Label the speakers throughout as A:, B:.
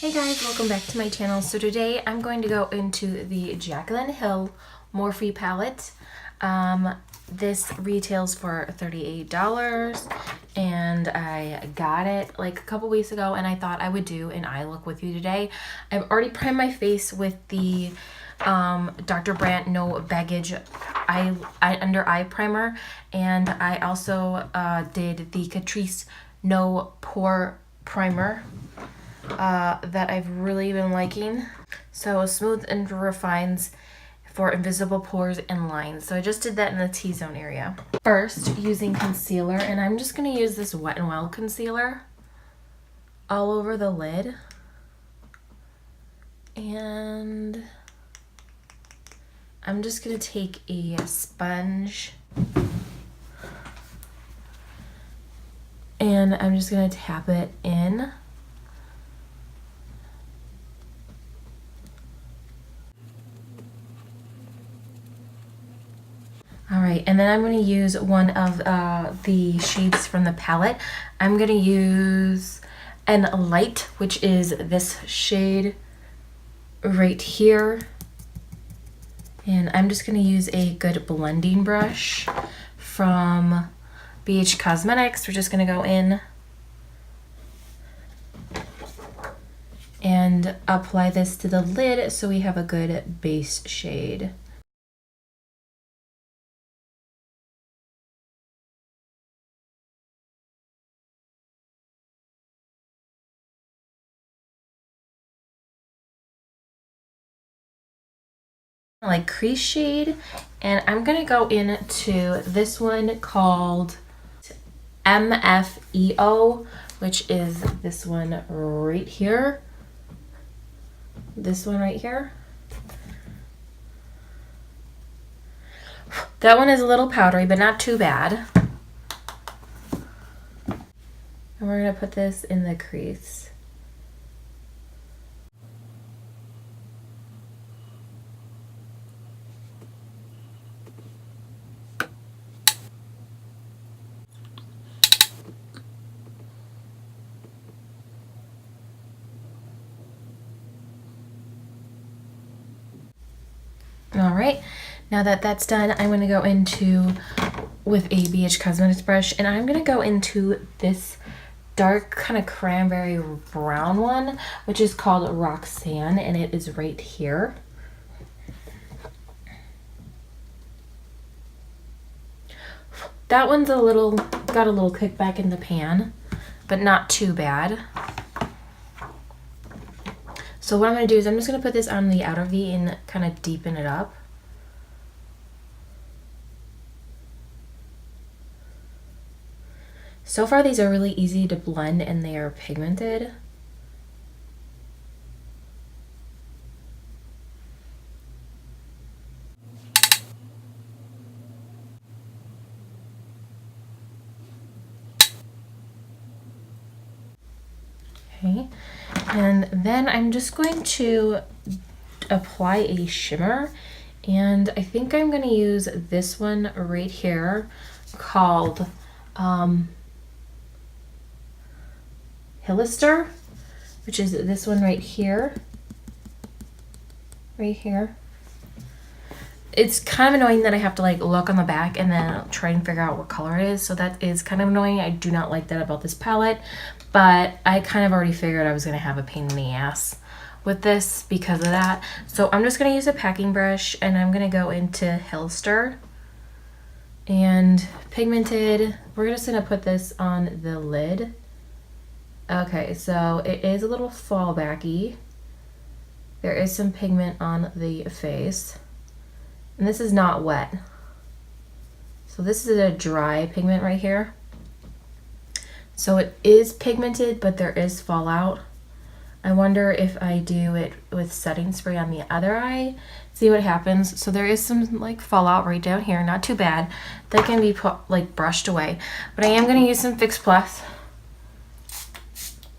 A: Hey guys, welcome back to my channel. So today I'm going to go into the Jaclyn Hill Morphe palette. This retails for $38 and I got it like a couple weeks ago and I thought I would do an eye look with you today. I've already primed my face with the Dr. Brandt No Baggage under eye primer, and I also did the Catrice No Pore primer that I've really been liking. So smooth and refines for invisible pores and lines. So I just did that in the T-zone area. First, using concealer, and I'm just going to use this Wet n Wild concealer all over the lid. And I'm just going to take a sponge and I'm just going to tap it in. Alright, and then I'm going to use one of the shades from the palette. I'm going to use an light, which is this shade right here. And I'm just going to use a good blending brush from BH Cosmetics. We're just going to go in and apply this to the lid so we have a good base shade. Like crease shade, and I'm gonna go into this one called MFEO, which is this one right here. This one right here. That one is a little powdery, but not too bad. And we're gonna put this in the crease. All right, now that that's done, I'm gonna go into with a BH Cosmetics brush, and I'm gonna go into this dark kind of cranberry brown one, which is called Roxanne, and it is right here. That one's got a little kickback in the pan, but not too bad. So what I'm going to do is I'm just going to put this on the outer V and kind of deepen it up. So far these are really easy to blend and they are pigmented. Okay, and then I'm just going to apply a shimmer, and I think I'm going to use this one right here called Hillister, which is this one right here. Right here. It's kind of annoying that I have to like look on the back and then try and figure out what color it is. So that is kind of annoying. I do not like that about this palette, but I kind of already figured I was going to have a pain in the ass with this because of that. So I'm just going to use a packing brush and I'm going to go into Hillister and pigmented. We're just going to put this on the lid. Okay, so it is a little fallbacky. There is some pigment on the face. And this is not wet. So this is a dry pigment right here. So it is pigmented, but there is fallout. I wonder if I do it with setting spray on the other eye, see what happens. So there is some like fallout right down here, not too bad. That can be like brushed away. But I am gonna use some Fix Plus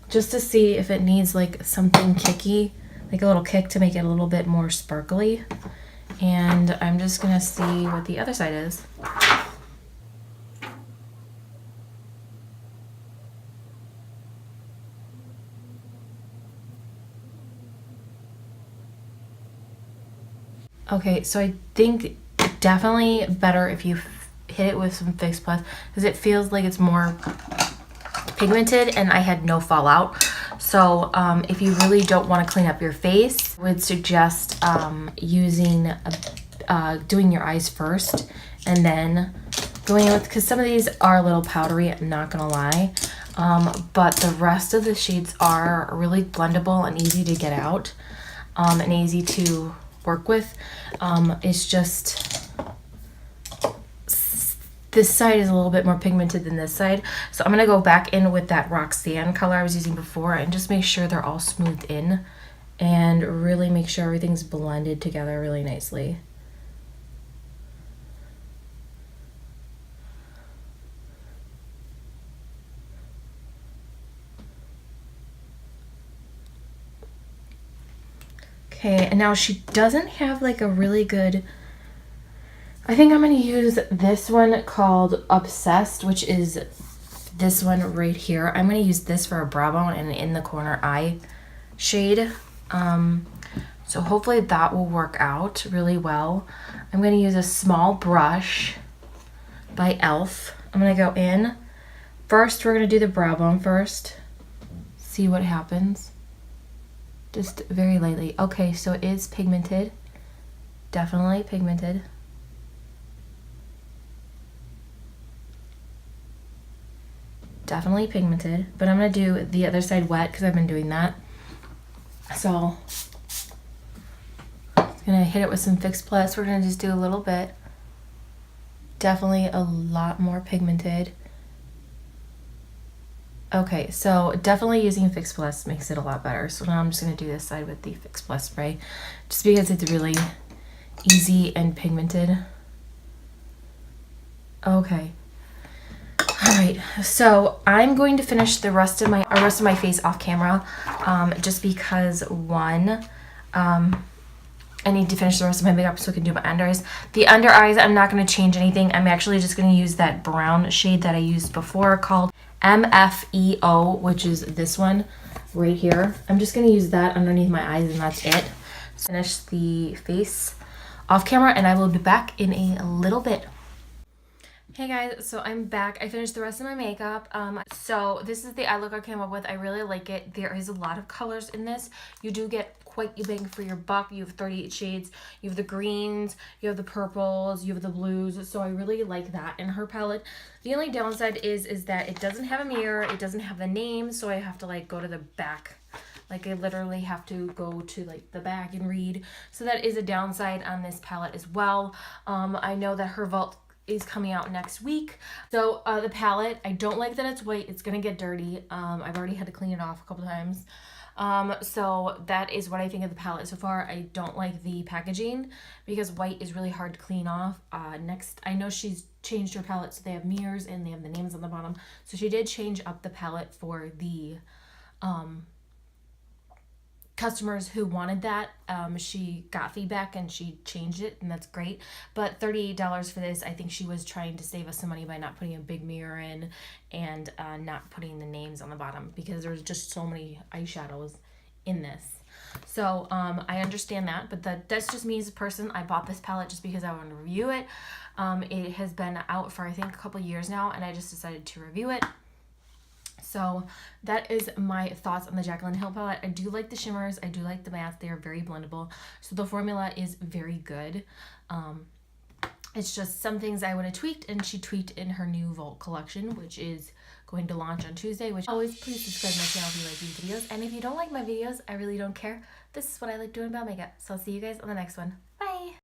A: just to see if it needs like something kicky, like a little kick to make it a little bit more sparkly. And I'm just gonna see what the other side is. Okay, so I think definitely better if you hit it with some Fix Plus because it feels like it's more pigmented and I had no fallout. So if you really don't want to clean up your face, I would suggest using doing your eyes first and then going with, because some of these are a little powdery, I'm not gonna lie, but the rest of the shades are really blendable and easy to get out, and easy to work with. It's just this side is a little bit more pigmented than this side, so I'm gonna go back in with that Roxanne color I was using before and just make sure they're all smoothed in and really make sure everything's blended together really nicely. Okay, and now she doesn't have like a really good, I think I'm going to use this one called Obsessed, which is this one right here. I'm going to use this for a brow bone and in the corner eye shade. So hopefully that will work out really well. I'm going to use a small brush by e.l.f. I'm going to go in. First, we're going to do the brow bone first. See what happens. Just very lightly. Okay, so it is pigmented. Definitely pigmented. Definitely pigmented. But I'm going to do the other side wet because I've been doing that. So I'm going to hit it with some Fix Plus. We're going to just do a little bit. Definitely a lot more pigmented. Okay, so definitely using Fix Plus makes it a lot better. So now I'm just going to do this side with the Fix Plus spray, just because it's really easy and pigmented. Okay. All right, so I'm going to finish the rest of my face off camera, just because one, I need to finish the rest of my makeup so I can do my under eyes. The under eyes, I'm not going to change anything. I'm actually just going to use that brown shade that I used before called MFEO, which is this one right here. I'm just going to use that underneath my eyes and that's it. Finish the face off camera and I will be back in a little bit. Hey guys, so I'm back. I finished the rest of my makeup. So this is the eye look I came up with. I really like it. There is a lot of colors in this. You do get quite a bang for your buck. You have 38 shades. You have the greens, you have the purples, you have the blues. So I really like that in her palette. The only downside is that it doesn't have a mirror. It doesn't have the name. So I have to like go to the back. Like I literally have to go to like the back and read. So that is a downside on this palette as well. I know that her Vault is coming out next week. So the palette, I don't like that it's white. It's gonna get dirty. I've already had to clean it off a couple times. So that is what I think of the palette so far. I don't like the packaging because white is really hard to clean off. Next, I know she's changed her palette so they have mirrors and they have the names on the bottom. So she did change up the palette for the customers who wanted that. She got feedback and she changed it and that's great, but $38 for this, I think she was trying to save us some money by not putting a big mirror in and not putting the names on the bottom because there's just so many eyeshadows in this. So I understand that, but that's just me as a person. I bought this palette just because I wanted to review it. It has been out for I think a couple years now and I just decided to review it. So that is my thoughts on the Jaclyn Hill palette. I do like the shimmers. I do like the mattes. They are very blendable. So the formula is very good. It's just some things I would have tweaked, and she tweaked in her new Vault collection, which is going to launch on Tuesday. Which always, please subscribe to my channel if you like these videos. And if you don't like my videos, I really don't care. This is what I like doing about makeup. So I'll see you guys on the next one.